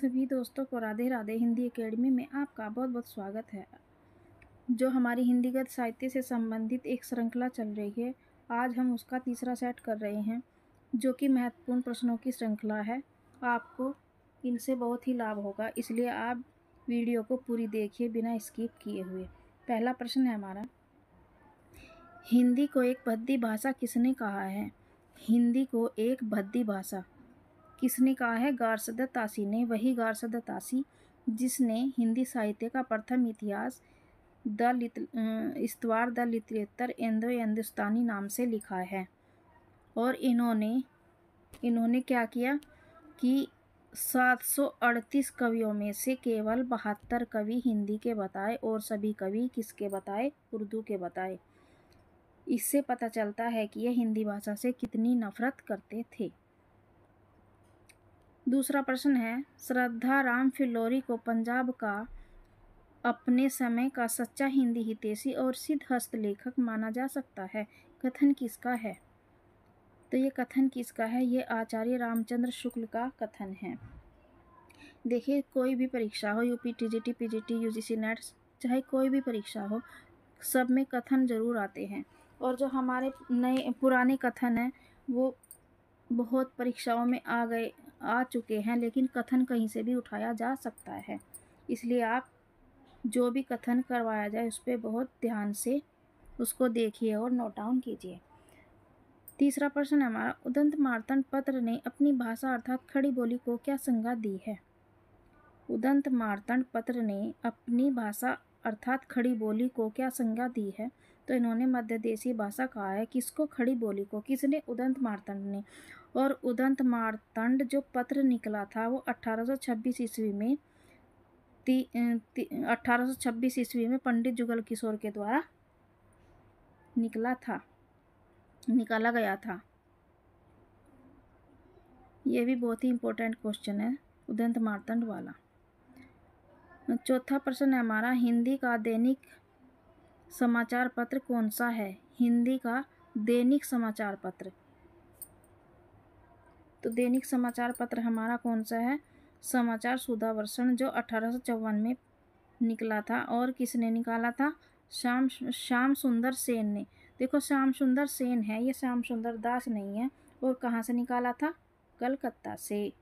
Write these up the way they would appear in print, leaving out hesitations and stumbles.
सभी दोस्तों को राधे राधे। हिंदी एकेडमी में आपका बहुत बहुत स्वागत है। जो हमारी हिंदीगत साहित्य से संबंधित एक श्रृंखला चल रही है, आज हम उसका तीसरा सेट कर रहे हैं, जो कि महत्वपूर्ण प्रश्नों की श्रृंखला है। आपको इनसे बहुत ही लाभ होगा, इसलिए आप वीडियो को पूरी देखिए बिना स्किप किए हुए। पहला प्रश्न है हमारा, हिंदी को एक भद्दी भाषा किसने कहा है? हिंदी को एक भद्दी भाषा किसने कहा है? गार्सद तासी ने। वही गार्सद तासी जिसने हिंदी साहित्य का प्रथम इतिहास इस्तवार द लिटरेचर इंडो हिंदुस्तानी नाम से लिखा है। और इन्होंने क्या किया कि 738 कवियों में से केवल 72 कवि हिंदी के बताए और सभी कवि किसके बताए? उर्दू के बताए। इससे पता चलता है कि यह हिंदी भाषा से कितनी नफरत करते थे। दूसरा प्रश्न है, श्रद्धा राम फिल्लोरी को पंजाब का अपने समय का सच्चा हिंदी हितैषी और सिद्ध हस्तलेखक माना जा सकता है। कथन किसका है? तो ये कथन किसका है? ये आचार्य रामचंद्र शुक्ल का कथन है। देखिए, कोई भी परीक्षा हो, UP TGT PGT UGC net, चाहे कोई भी परीक्षा हो, सब में कथन जरूर आते हैं। और जो हमारे नए पुराने कथन हैं वो बहुत परीक्षाओं में आ चुके हैं, लेकिन कथन कहीं से भी उठाया जा सकता है। इसलिए आप जो भी कथन करवाया जाए उस पर बहुत ध्यान से उसको देखिए और नोट डाउन कीजिए। तीसरा प्रश्न है हमारा, उदंत मार्तंड पत्र ने अपनी भाषा अर्थात खड़ी बोली को क्या संज्ञा दी है? उदंत मार्तंड पत्र ने अपनी भाषा अर्थात खड़ी बोली को क्या संज्ञा दी है? तो इन्होंने मध्य देशी भाषा कहा है। किसको? खड़ी बोली को। किसने? उदंत मार्तंड ने। और उदंत मार्तंड जो पत्र निकला था वो 1826 ईस्वी में पंडित जुगल किशोर के द्वारा निकाला गया था। ये भी बहुत ही इम्पोर्टेंट क्वेश्चन है, उदंत मार्तंड वाला। चौथा प्रश्न है हमारा, हिंदी का दैनिक समाचार पत्र कौन सा है? हिंदी का दैनिक समाचार पत्र, तो दैनिक समाचार पत्र हमारा कौन सा है? समाचार सुधावर्षण, जो 1854 में निकला था। और किसने निकाला था? श्याम सुंदर सेन ने। देखो, श्याम सुंदर सेन है, ये श्याम सुंदर दास नहीं है। और कहाँ से निकाला था? कलकत्ता से।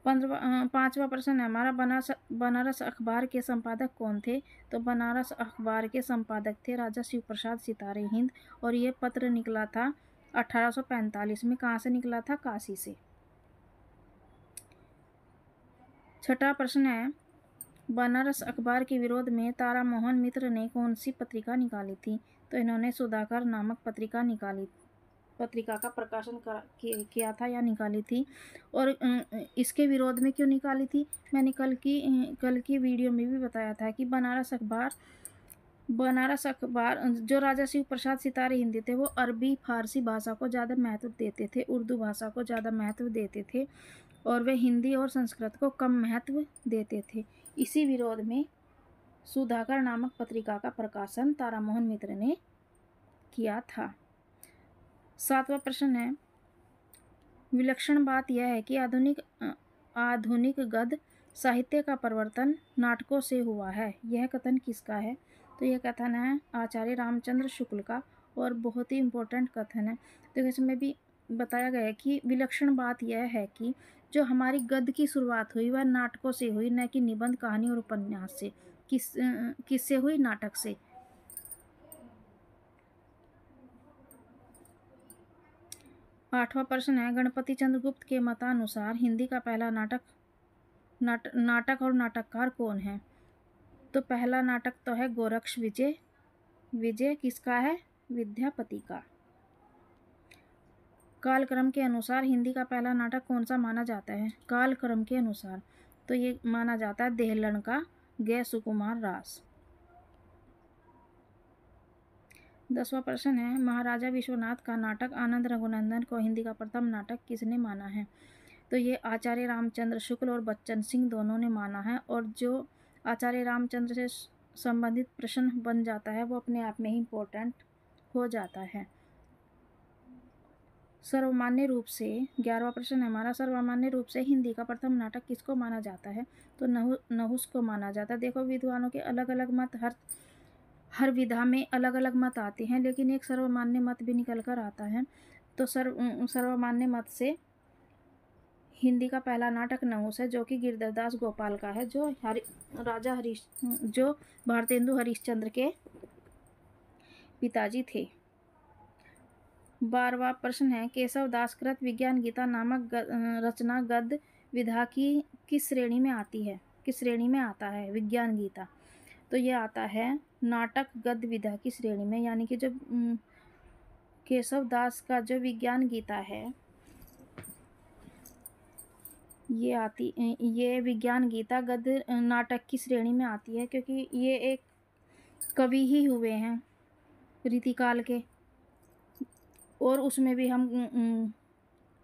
पांचवा प्रश्न है हमारा, बनारस अखबार के संपादक कौन थे? तो बनारस अखबार के संपादक थे राजा शिव प्रसाद सितारे हिंद। और ये पत्र निकला था 1845 में। कहाँ से निकला था? काशी से। छठा प्रश्न है, बनारस अखबार के विरोध में तारा मोहन मित्र ने कौन सी पत्रिका निकाली थी? तो इन्होंने सुधाकर नामक पत्रिका का प्रकाशन किया था या निकाली थी। और इसके विरोध में क्यों निकाली थी? मैंने कल की वीडियो में भी बताया था कि बनारस अखबार जो राजा शिव प्रसाद सितारे हिंदी थे वो अरबी फारसी भाषा को ज़्यादा महत्व देते थे, उर्दू भाषा को ज़्यादा महत्व देते थे, और वे हिंदी और संस्कृत को कम महत्व देते थे। इसी विरोध में सुधाकर नामक पत्रिका का प्रकाशन तारामोहन मित्र ने किया था। सातवां प्रश्न है, विलक्षण बात यह है कि आधुनिक गद्य साहित्य का प्रवर्तन नाटकों से हुआ है। यह कथन किसका है? तो यह कथन है आचार्य रामचंद्र शुक्ल का, और बहुत ही इम्पोर्टेंट कथन है। तो इसमें भी बताया गया है कि विलक्षण बात यह है कि जो हमारी गद्य की शुरुआत हुई वह नाटकों से हुई, न कि निबंध, कहानी और उपन्यास से। किससे हुई? नाटक से। आठवां प्रश्न है, गणपति चंद्रगुप्त के मतानुसार हिंदी का पहला नाटक और नाटककार कौन है? तो पहला नाटक तो है गोरक्ष विजय किसका है? विद्यापति का। कालक्रम के अनुसार हिंदी का पहला नाटक कौन सा माना जाता है? कालक्रम के अनुसार तो ये माना जाता है देहलन का गै सुकुमार रास। 10वां प्रश्न है, महाराजा विश्वनाथ का नाटक आनंद रघुनंदन को हिंदी का प्रथम नाटक किसने माना है? तो ये आचार्य रामचंद्र शुक्ल और बच्चन सिंह दोनों ने माना है। और जो आचार्य रामचंद्र से संबंधित प्रश्न बन जाता है वो अपने आप में ही इम्पोर्टेंट हो जाता है। सर्वमान्य रूप से 11वां प्रश्न है हमारा, सर्वमान्य रूप से हिंदी का प्रथम नाटक किसको माना जाता है? तो नहुस को माना जाता है। देखो विद्वानों के अलग अलग मत, हर विधा में अलग अलग मत आते हैं, लेकिन एक सर्वमान्य मत भी निकल कर आता है। तो सर्वमान्य मत से हिंदी का पहला नाटक नहुस है, जो कि गिरिधरदास गोपाल का है, जो भारतेंदु हरिश्चंद्र के पिताजी थे। 12वां प्रश्न है केशव दास कृत विज्ञान गीता नामक रचना गद्य विधा की किस श्रेणी में आती है? किस श्रेणी में आता है विज्ञान गीता? तो ये आता है नाटक गद्य विधा की श्रेणी में, यानी कि जो केशव दास का जो विज्ञान गीता है ये विज्ञान गीता गद्य नाटक की श्रेणी में आती है, क्योंकि ये एक कवि ही हुए हैं रीतिकाल के, और उसमें भी हम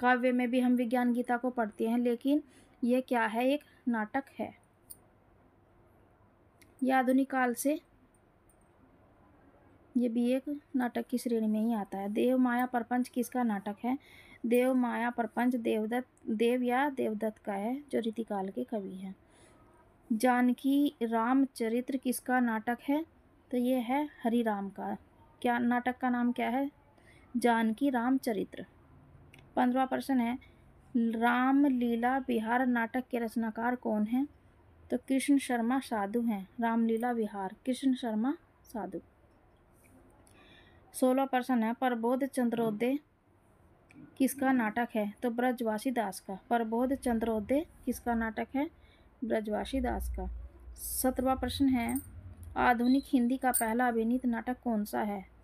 काव्य में भी हम विज्ञान गीता को पढ़ते हैं, लेकिन ये क्या है, एक नाटक है। ये आधुनिक काल से ये भी एक नाटक की श्रेणी में ही आता है। देव माया प्रपंच किसका नाटक है? देव माया प्रपंच देव या देवदत्त का है, जो रीतिकाल के कवि हैं। जानकी रामचरित्र किसका नाटक है? तो ये है हरिराम का। क्या नाटक का नाम क्या है? जानकी रामचरित्र। 15वां प्रश्न है रामलीला विहार नाटक के रचनाकार कौन हैं? तो कृष्ण शर्मा साधु हैं। रामलीला विहार कृष्ण शर्मा साधु। 16वां प्रश्न है प्रबोध चंद्रोदय किसका नाटक है? तो ब्रजवासी दास का। प्रबोध चंद्रोदय किसका नाटक है? ब्रजवासी दास का। 17वां प्रश्न है आधुनिक हिंदी का पहला अभिनीत नाटक कौन सा है?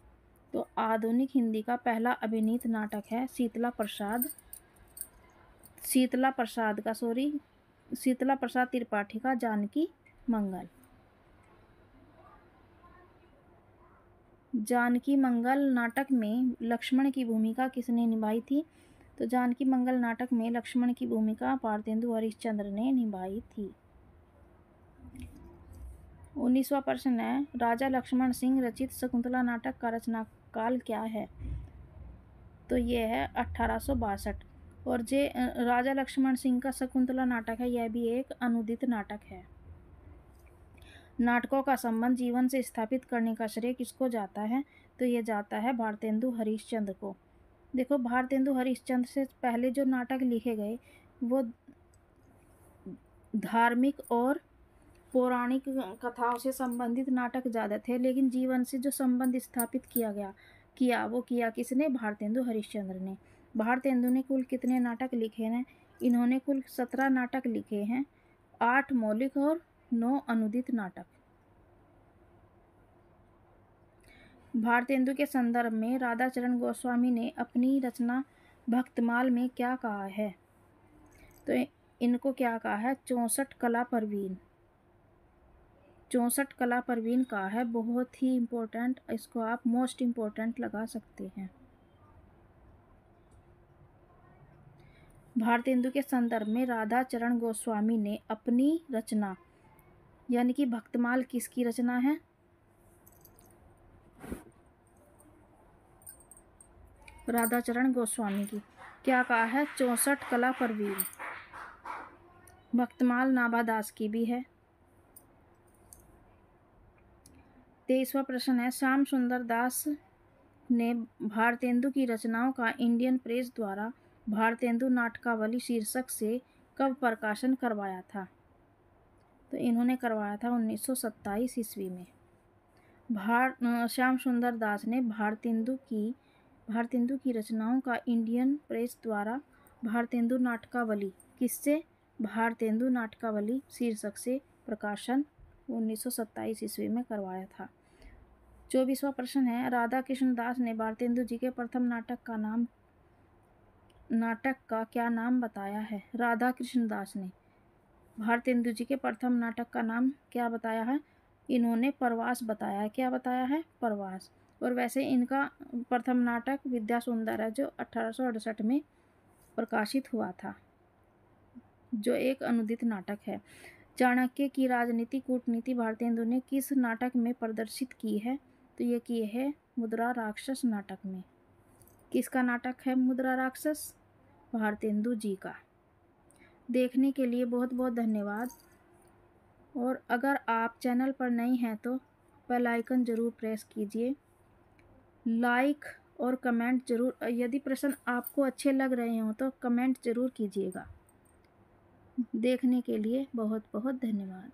तो आधुनिक हिंदी का पहला अभिनीत नाटक है शीतला प्रसाद त्रिपाठी का जानकी मंगल। जानकी मंगल नाटक में लक्ष्मण की भूमिका किसने निभाई थी? तो जानकी मंगल नाटक में लक्ष्मण की भूमिका भारतेंदु हरिश्चंद्र ने निभाई थी। 19वां प्रश्न है राजा लक्ष्मण सिंह रचित शकुंतला नाटक का रचना काल क्या है? तो ये है 1862। और जे राजा लक्ष्मण सिंह का शकुंतला नाटक है, यह भी एक अनुदित नाटक है। नाटकों का संबंध जीवन से स्थापित करने का श्रेय किसको जाता है? तो ये जाता है भारतेंदु हरिश्चंद्र को। देखो भारतेंदु हरिश्चंद्र से पहले जो नाटक लिखे गए वो धार्मिक और पौराणिक कथाओं से संबंधित नाटक ज़्यादा थे, लेकिन जीवन से जो संबंध स्थापित किया किसने? भारतेंदु हरिश्चंद्र ने। भारतेंदु ने कुल कितने नाटक लिखे हैं? इन्होंने कुल 17 नाटक लिखे हैं, 8 मौलिक और 9 अनुदित नाटक। भारतेंदु के संदर्भ में राधाचरण गोस्वामी ने अपनी रचना भक्तमाल में क्या कहा है? तो इनको क्या कहा है? 64 कला परवीन कहा है। बहुत ही इम्पोर्टेंट, इसको आप मोस्ट इम्पोर्टेंट लगा सकते हैं। भारतेंदु के संदर्भ में राधाचरण गोस्वामी ने अपनी रचना यानी कि भक्तमाल किसकी रचना है? राधाचरण गोस्वामी की। क्या कहा है? 64 कला परवीन। भक्तमाल नाभादास की भी है। 23वां प्रश्न है श्याम सुंदर दास ने भारतेंदु की रचनाओं का इंडियन प्रेस द्वारा भारतेंदु नाटकावली शीर्षक से कब प्रकाशन करवाया था? तो इन्होंने करवाया था 1927 ईस्वी में। श्याम सुंदर दास ने भारतेंदु की रचनाओं का इंडियन प्रेस द्वारा भारतेंदु नाटकावली किससे? भारतेंदु नाटकावली शीर्षक से प्रकाशन 1927 ईस्वी में करवाया था। 24वां प्रश्न है राधा कृष्ण दास ने भारतेंदु जी के प्रथम नाटक का क्या नाम बताया है? राधा कृष्ण दास ने भारतेंदु जी के प्रथम नाटक का नाम क्या बताया है? इन्होंने प्रवास बताया है। क्या बताया है? प्रवास। और वैसे इनका प्रथम नाटक विद्या सुंदर है, जो 1868 में प्रकाशित हुआ था, जो एक अनुदित नाटक है। चाणक्य की राजनीति कूटनीति भारतेंदु ने किस नाटक में प्रदर्शित की है? तो ये की है मुद्रा राक्षस नाटक में। किसका नाटक है मुद्रा राक्षस? भारतेंदु जी का। देखने के लिए बहुत बहुत धन्यवाद। और अगर आप चैनल पर नए हैं तो बेल आइकन ज़रूर प्रेस कीजिए, लाइक और कमेंट ज़रूर, यदि प्रश्न आपको अच्छे लग रहे हों तो कमेंट ज़रूर कीजिएगा। देखने के लिए बहुत बहुत धन्यवाद।